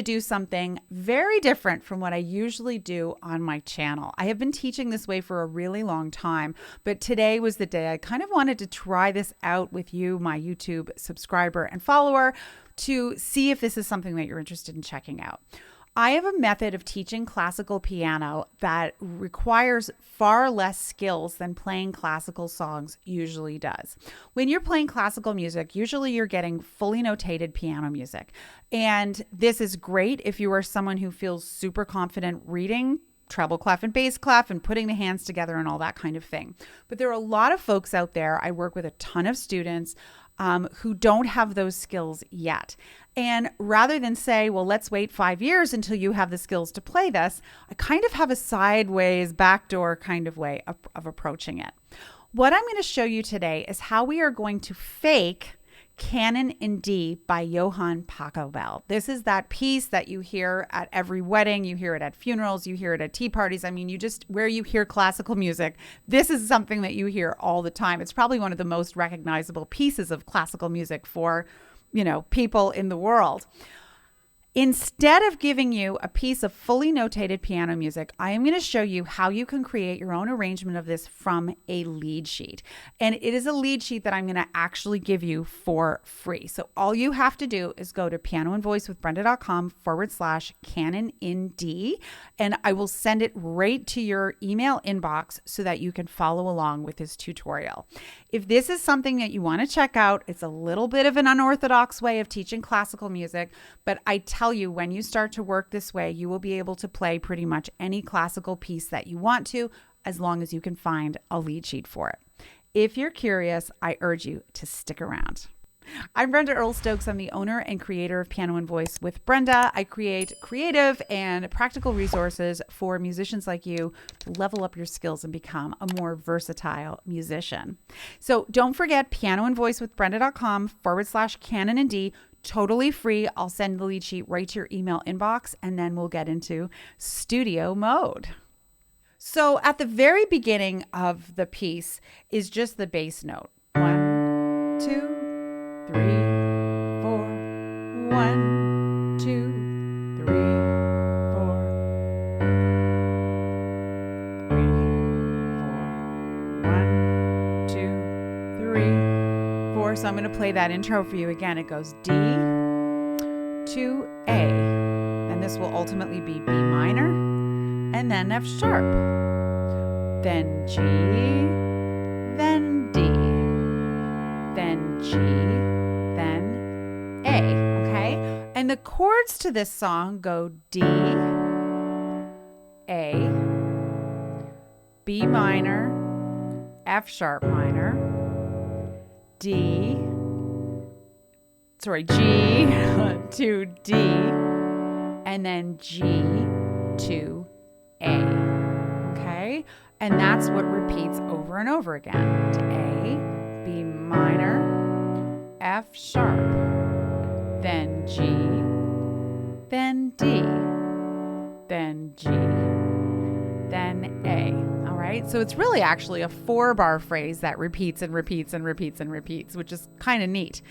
to do something very different from what I usually do on my channel. I have been teaching this way for a really long time, but today was the day I kind of wanted to try this out with you, my YouTube subscriber and follower, to see if this is something that you're interested in checking out. I have a method of teaching classical piano that requires far less skills than playing classical songs usually does. When you're playing classical music, usually you're getting fully notated piano music. And this is great if you are someone who feels super confident reading treble clef and bass clef and putting the hands together and all that kind of thing. But there are a lot of folks out there. I work with a ton of students who don't have those skills yet. And rather than say, well, let's wait 5 years until you have the skills to play this, I kind of have a sideways, backdoor kind of way of approaching it. What I'm going to show you today is how we are going to fake Canon in D by Johann Pachelbel. This is that piece that you hear at every wedding, you hear it at funerals, you hear it at tea parties. I mean, where you hear classical music, this is something that you hear all the time. It's probably one of the most recognizable pieces of classical music for, people in the world. Instead of giving you a piece of fully notated piano music, I am going to show you how you can create your own arrangement of this from a lead sheet. And it is a lead sheet that I'm going to actually give you for free. So all you have to do is go to pianoandvoicewithbrenda.com/Canon in D, and I will send it right to your email inbox so that you can follow along with this tutorial. If this is something that you want to check out, it's a little bit of an unorthodox way of teaching classical music, but I tell you, when you start to work this way, you will be able to play pretty much any classical piece that you want to, as long as you can find a lead sheet for it. If you're curious, I urge you to stick around. I'm Brenda Earl-Stokes. I'm the owner and creator of Piano and Voice with Brenda. I create creative and practical resources for musicians like you to level up your skills and become a more versatile musician. So don't forget pianoandvoicewithbrenda.com/Canon in D. Totally free. I'll send the lead sheet right to your email inbox, and then we'll get into studio mode. So at the very beginning of the piece is just the bass note. 1, 2, 3, 4. 1, 2, 3, 4. 3, 4. 1, 2, 3, 4. So I'm going to play that intro for you again. It goes D to A. And this will ultimately be B minor, and then F sharp, then G, then D, then G, then A, okay? And the chords to this song go D, A, B minor, F sharp minor, G to D, and then G to A, okay? And that's what repeats over and over again. A, B minor, F sharp, then G, then D, then G, then A. All right, so it's really actually a 4-bar phrase that repeats and repeats and repeats and repeats, which is kind of neat.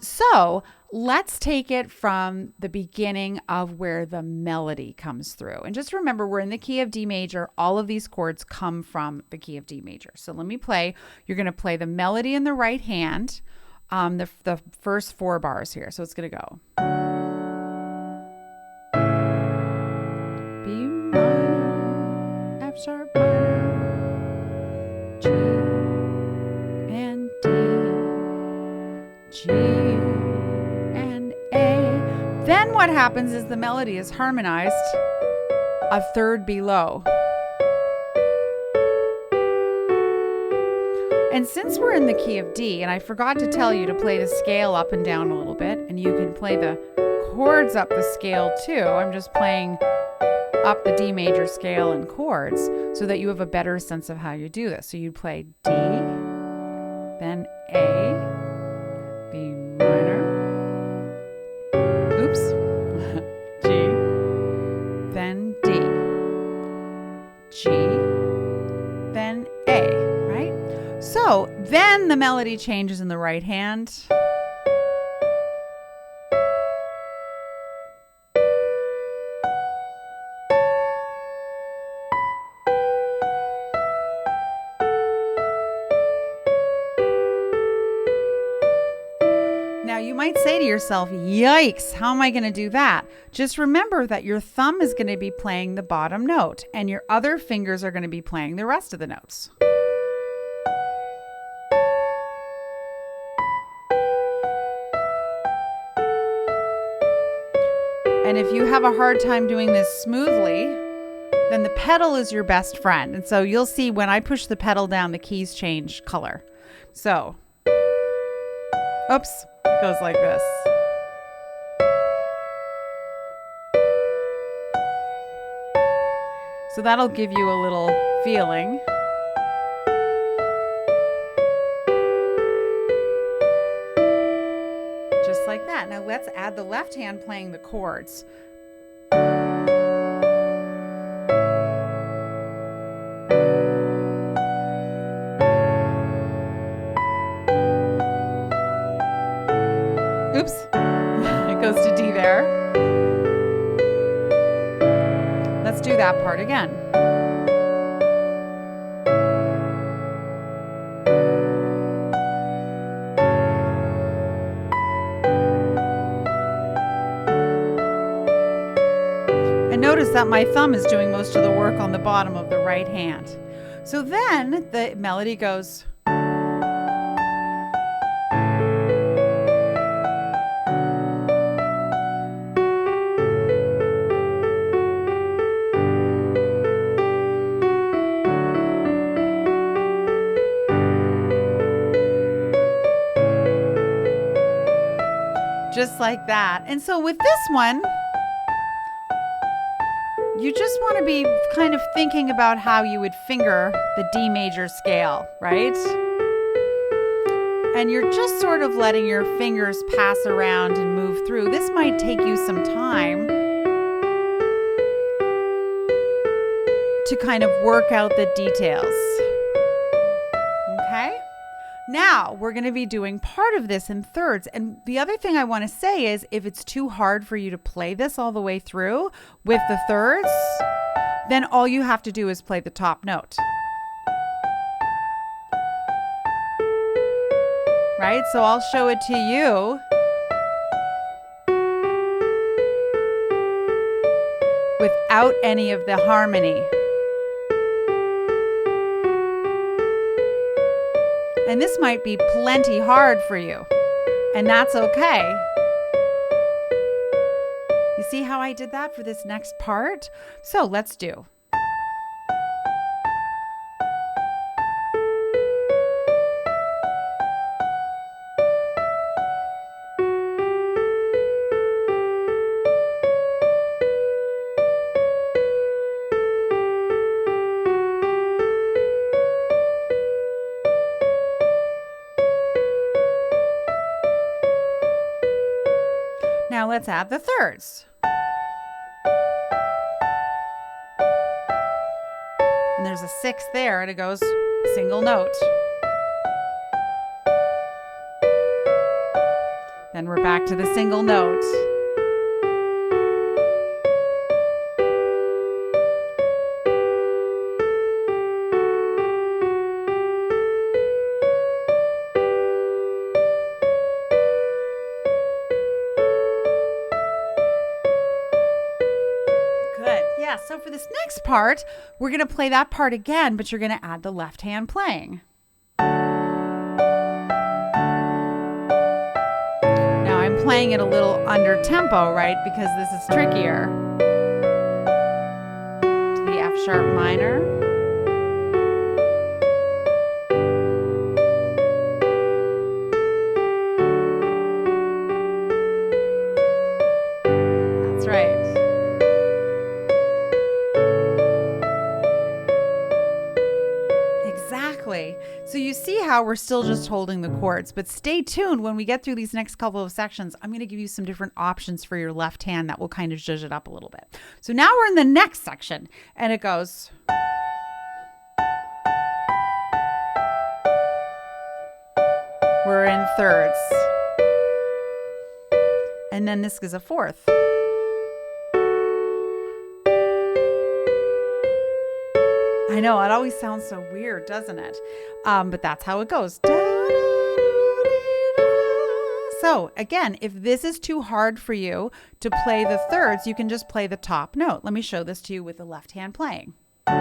So let's take it from the beginning of where the melody comes through. And just remember, we're in the key of D major. All of these chords come from the key of D major. So let me play. You're going to play the melody in the right hand, the first 4 bars here. So it's going to go. B minor, F sharp minor, G and D, G and A. Then what happens is the melody is harmonized a third below. And since we're in the key of D, and I forgot to tell you to play the scale up and down a little bit, and you can play the chords up the scale too. I'm just playing up the D major scale and chords so that you have a better sense of how you do this. So you play D, then A, B minor, oops, G, then D, G, then A, right? So then the melody changes in the right hand. might say to yourself, yikes, how am I going to do that? Just remember that your thumb is going to be playing the bottom note and your other fingers are going to be playing the rest of the notes. And if you have a hard time doing this smoothly, then the pedal is your best friend. And so you'll see when I push the pedal down, the keys change color. So, oops, it goes like this. So that'll give you a little feeling. Just like that. Now let's add the left hand playing the chords. Oops, it goes to D there. Let's do that part again. And notice that my thumb is doing most of the work on the bottom of the right hand. So then the melody goes. Just like that. And so with this one, you just want to be kind of thinking about how you would finger the D major scale, right? And you're just sort of letting your fingers pass around and move through. This might take you some time to kind of work out the details. Okay? Now, we're going to be doing part of this in thirds. And the other thing I want to say is if it's too hard for you to play this all the way through with the thirds, then all you have to do is play the top note. Right? So I'll show it to you. Without any of the harmony. And this might be plenty hard for you, and that's okay. You see how I did that for this next part? So let's do. Now let's add the thirds. And there's a sixth there, and it goes single note. Then we're back to the single note. So for this next part, we're going to play that part again, but you're going to add the left hand playing. Now I'm playing it a little under tempo, right? Because this is trickier. To the F sharp minor. That's right. So you see how we're still just holding the chords, but stay tuned. When we get through these next couple of sections, I'm going to give you some different options for your left hand that will kind of zhuzh it up a little bit. So now we're in the next section, and it goes. We're in thirds. And then this is a fourth. I know, it always sounds so weird, doesn't it? But that's how it goes. So So again, if this is too hard for you to play the thirds, you can just play the top note. Let me show this to you with the left hand playing. Let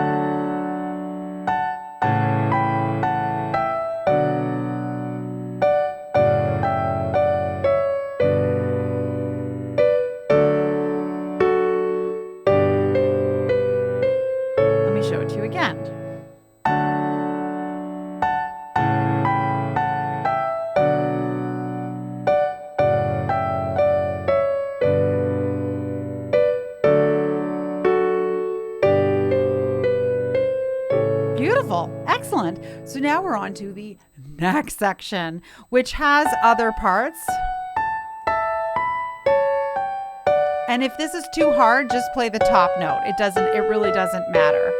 me show it to you again. Beautiful. Excellent. So now we're on to the next section, which has other parts. And if this is too hard, just play the top note. It really doesn't matter.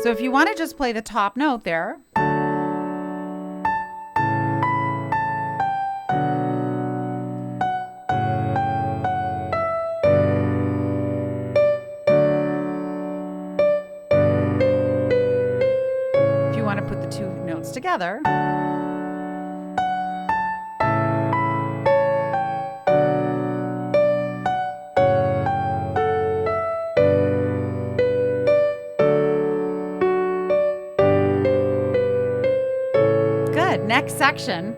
So if you want to just play the top note there. Put the two notes together. Good. Next section.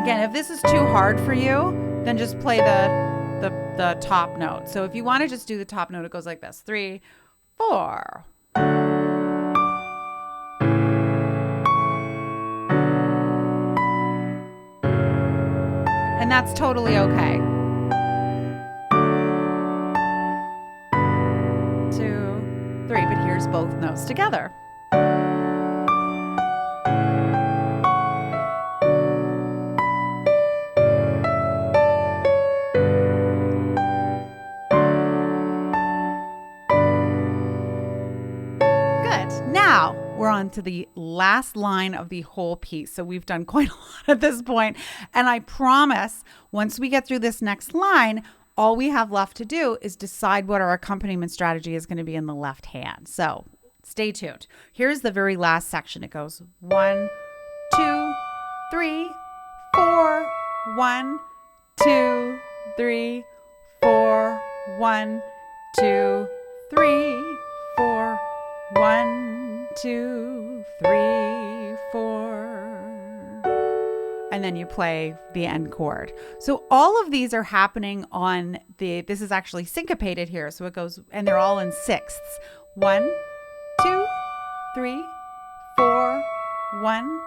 Again, if this is too hard for you, then just play the top note. So if you want to just do the top note, it goes like this: 3, 4. And that's totally okay. 2, 3, but here's both notes together. Now we're on to the last line of the whole piece. So we've done quite a lot at this point. And I promise once we get through this next line, all we have left to do is decide what our accompaniment strategy is going to be in the left hand. So stay tuned. Here's the very last section. It goes 1, 2, 3, 4, 1, 2, 3, 4, 1, 2, 3, 4, 1, 2, 3, 4. And then you play the end chord. So all of these are happening on this is actually syncopated here. So it goes, and they're all in sixths. 1, 2, 3, 4, 1,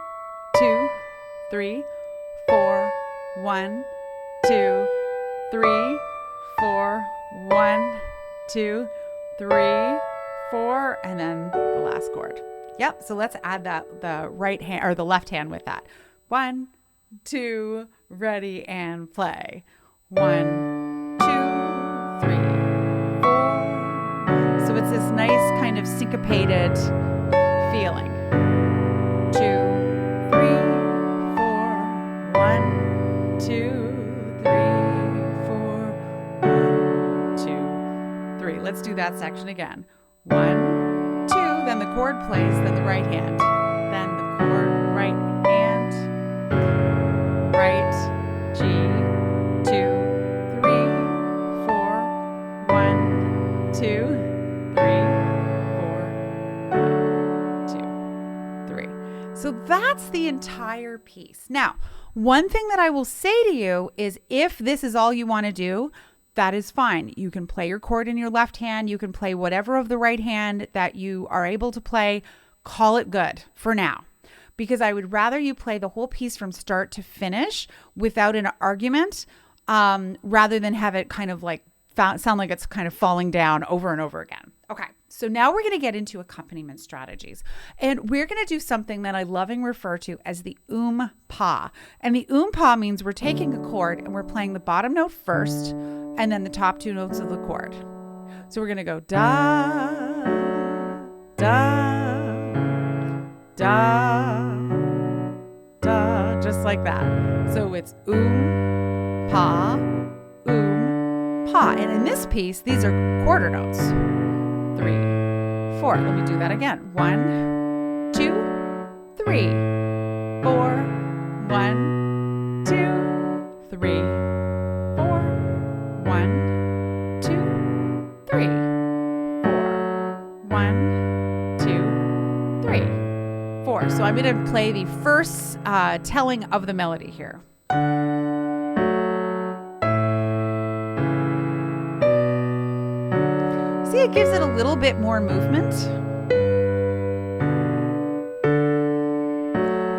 2, 3, 4, 1, 2, 3, 4, 1, 2, 3, 4, and then the last chord. Yep. So let's add the right hand or the left hand with that. 1, 2, ready and play. 1, 2, 3, 4. So it's this nice kind of syncopated feeling. 2, 3, 4. 1, 2, 3, 4. 1, 2, 3. Let's do that section again. 1, 2, then the chord plays, then the right hand, then the chord, right hand, right, G, 2, 3, 4, 1, 2, 3, 4, 1, 2, 3. So that's the entire piece. Now, one thing that I will say to you is if this is all you want to do, that is fine. You can play your chord in your left hand. You can play whatever of the right hand that you are able to play. Call it good for now, because I would rather you play the whole piece from start to finish without an argument, rather than have it kind of like sound like it's kind of falling down over and over again. Okay, so now we're going to get into accompaniment strategies. And we're going to do something that I lovingly refer to as the pa. And the pa means we're taking a chord and we're playing the bottom note first and then the top two notes of the chord. So we're going to go da, da, da, da, just like that. So it's pa, pa. And in this piece, these are quarter notes. 3, 4. Let me do that again. 1, 2, 3, 4. 1, 2, 3, 4. 1, 2, 3, 4. 1, 2, 3, 4. So I'm going to play the first telling of the melody here. See, it gives it a little bit more movement.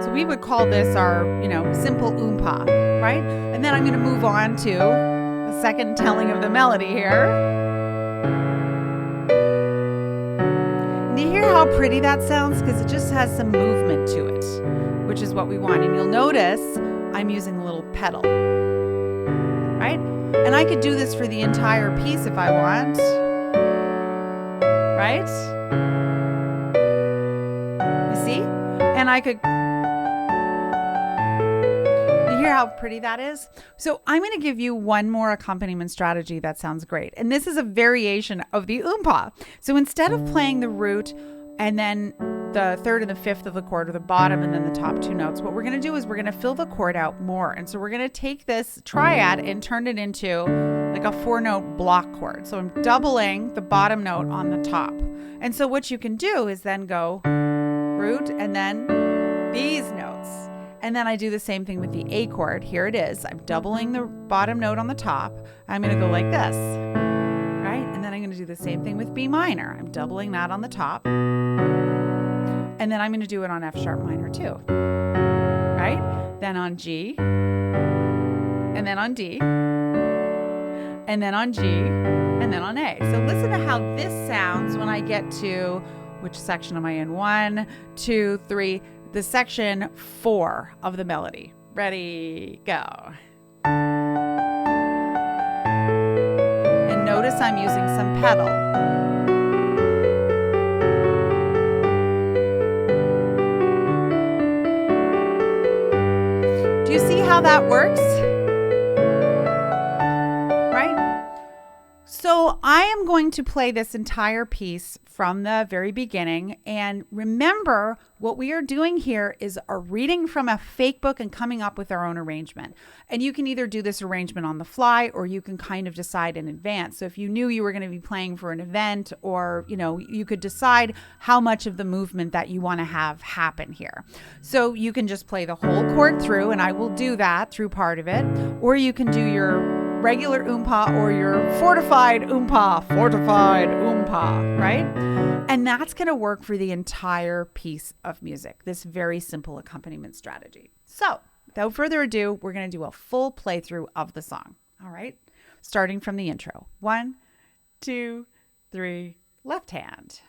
So we would call this our, simple pa, right? And then I'm going to move on to the second telling of the melody here. And do you hear how pretty that sounds? Because it just has some movement to it, which is what we want. And you'll notice I'm using a little pedal, right? And I could do this for the entire piece if I want. Right? You see? And I could... You hear how pretty that is? So I'm going to give you one more accompaniment strategy that sounds great. And this is a variation of the pa. So instead of playing the root and then the third and the fifth of the chord, or the bottom and then the top two notes, what we're going to do is we're going to fill the chord out more. And so we're going to take this triad and turn it into like a 4-note block chord. So I'm doubling the bottom note on the top. And so what you can do is then go root and then these notes. And then I do the same thing with the A chord. Here it is. I'm doubling the bottom note on the top. I'm going to go like this, right? And then I'm going to do the same thing with B minor. I'm doubling that on the top. And then I'm going to do it on F sharp minor too, right? Then on G, and then on D, and then on G, and then on A. So listen to how this sounds when I get to, which section am I in? 1, 2, 3, the section 4 of the melody. Ready, go. And notice I'm using some pedal. Do you see how that works? Right? So I am going to play this entire piece from the very beginning. And remember, what we are doing here is a reading from a fake book and coming up with our own arrangement. And you can either do this arrangement on the fly, or you can kind of decide in advance. So if you knew you were going to be playing for an event, or, you could decide how much of the movement that you want to have happen here. So you can just play the whole chord through, and I will do that through part of it. Or you can do your regular pa or your fortified pa, right? And that's going to work for the entire piece of music, this very simple accompaniment strategy. So without further ado, we're going to do a full playthrough of the song. All right, starting from the intro. 1, 2, 3, left hand.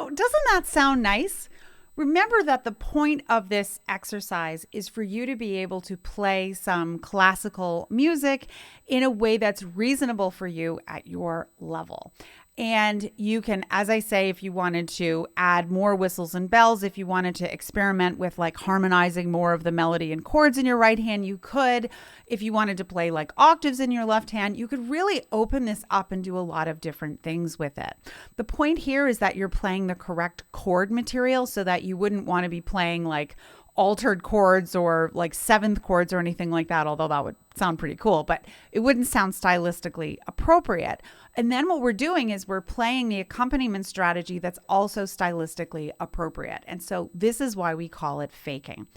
doesn't that sound nice? Remember that the point of this exercise is for you to be able to play some classical music in a way that's reasonable for you at your level. And you can, as I say, if you wanted to add more whistles and bells, if you wanted to experiment with like harmonizing more of the melody and chords in your right hand, you could. If you wanted to play like octaves in your left hand, you could really open this up and do a lot of different things with it. The point here is that you're playing the correct chord material so that you wouldn't want to be playing like altered chords or like seventh chords or anything like that, although that would sound pretty cool, but it wouldn't sound stylistically appropriate. And then what we're doing is we're playing the accompaniment strategy that's also stylistically appropriate. And so this is why we call it faking.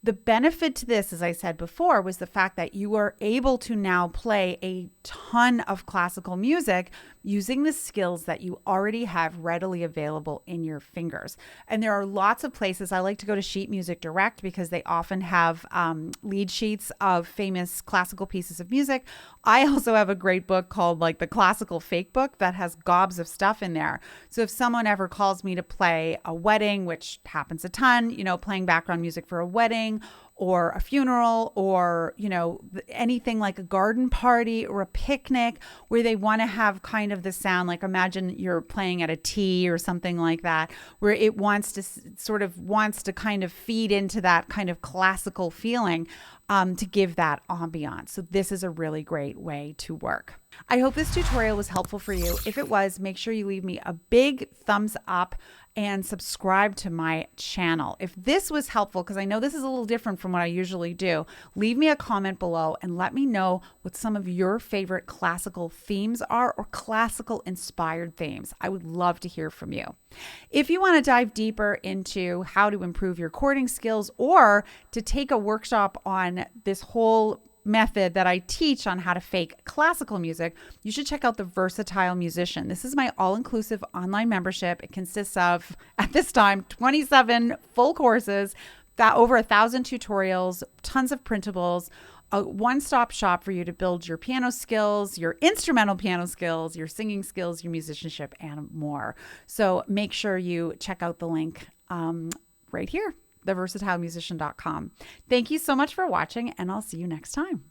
The benefit to this, as I said before, was the fact that you are able to now play a ton of classical music using the skills that you already have readily available in your fingers. And there are lots of places. I like to go to Sheet Music Direct because they often have lead sheets of famous classical pieces of music. I also have a great book called like the Classical Fake Book that has gobs of stuff in there. So if someone ever calls me to play a wedding, which happens a ton, playing background music for a wedding or a funeral or, anything like a garden party or a picnic where they want to have kind of the sound, like imagine you're playing at a tea or something like that, where it wants to kind of feed into that kind of classical feeling to give that ambiance. So this is a really great way to work. I hope this tutorial was helpful for you. If it was, make sure you leave me a big thumbs up and subscribe to my channel. If this was helpful, because I know this is a little different from what I usually do, leave me a comment below and let me know what some of your favorite classical themes are or classical inspired themes. I would love to hear from you. If you want to dive deeper into how to improve your chording skills or to take a workshop on this whole method that I teach on how to fake classical music, you should check out the Versatile Musician. This is my all-inclusive online membership. It consists of, at this time, 27 full courses, over 1,000 tutorials, tons of printables, a one-stop shop for you to build your piano skills, your instrumental piano skills, your singing skills, your musicianship, and more. So make sure you check out the link right here, theversatilemusician.com. Thank you so much for watching, and I'll see you next time.